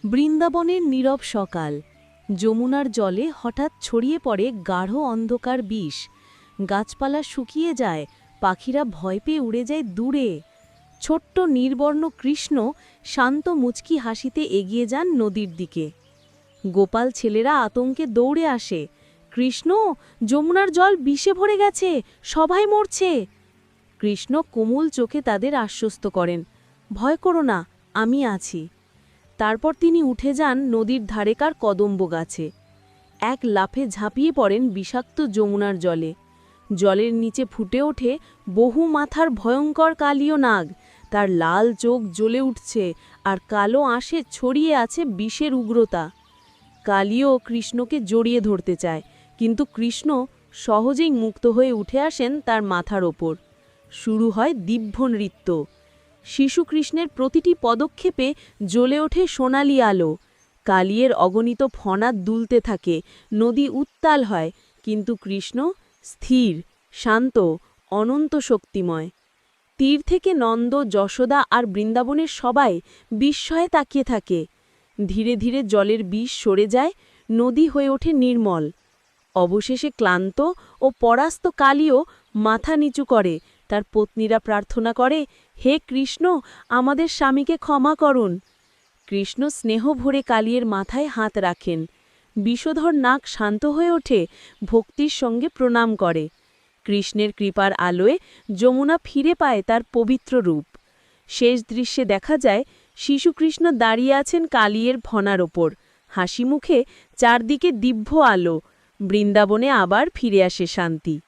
বৃন্দাবনের নীরব সকাল। যমুনার জলে হঠাৎ ছড়িয়ে পড়ে গাঢ় অন্ধকার বিষ। গাছপালা শুকিয়ে যায়, পাখিরা ভয় পেয়ে উড়ে যায় দূরে। ছোট্ট নির্বর্ণ কৃষ্ণ শান্ত মুচকি হাসিতে এগিয়ে যান নদীর দিকে। গোপাল ছেলেরা আতঙ্কে দৌড়ে আসে। কৃষ্ণ, যমুনার জল বিষে ভরে গেছে, সবাই মরছে। কৃষ্ণ কোমল চোখে তাদের আশ্বস্ত করেন, ভয় করো না, আমি আছি। তারপর তিনি উঠে যান নদীর ধারেকার কদম্ব গাছে। এক লাফে ঝাঁপিয়ে পড়েন বিষাক্ত যমুনার জলে। জলের নিচে ফুটে ওঠে বহু মাথার ভয়ঙ্কর কালীয় নাগ। তার লাল চোখ জ্বলে উঠছে, আর কালো আঁশে ছড়িয়ে আছে বিষের উগ্রতা। কালীয় কৃষ্ণকে জড়িয়ে ধরতে চায়, কিন্তু কৃষ্ণ সহজেই মুক্ত হয়ে উঠে আসেন তার মাথার ওপর। শুরু হয় দিব্য নৃত্য। শিশুকৃষ্ণের প্রতিটি পদক্ষেপে জ্বলে ওঠে সোনালি আলো। কালিয়ের অগণিত ফণা দুলতে থাকে, নদী উত্তাল হয়, কিন্তু কৃষ্ণ স্থির, শান্ত, অনন্ত শক্তিময়। তীর থেকে নন্দ, যশোদা আর বৃন্দাবনের সবাই বিস্ময়ে তাকিয়ে থাকে। ধীরে ধীরে জলের বিষ সরে যায়, নদী হয়ে ওঠে নির্মল। অবশেষে ক্লান্ত ও পরাস্ত কালীও মাথা নিচু করে। তার পত্নীরা প্রার্থনা করে, হে কৃষ্ণ, আমাদের স্বামীকে ক্ষমা করুন। কৃষ্ণ স্নেহ ভরে কালীর মাথায় হাত রাখেন। বিষধর নাগ শান্ত হয়ে ওঠে, ভক্তির সঙ্গে প্রণাম করে। কৃষ্ণের কৃপার আলোয় যমুনা ফিরে পায় তার পবিত্র রূপ। শেষ দৃশ্যে দেখা যায় শিশুকৃষ্ণ দাঁড়িয়ে আছেন কালীর ফণার ওপর, হাসি মুখে, চারদিকে দিব্য আলো। বৃন্দাবনে আবার ফিরে আসে শান্তি।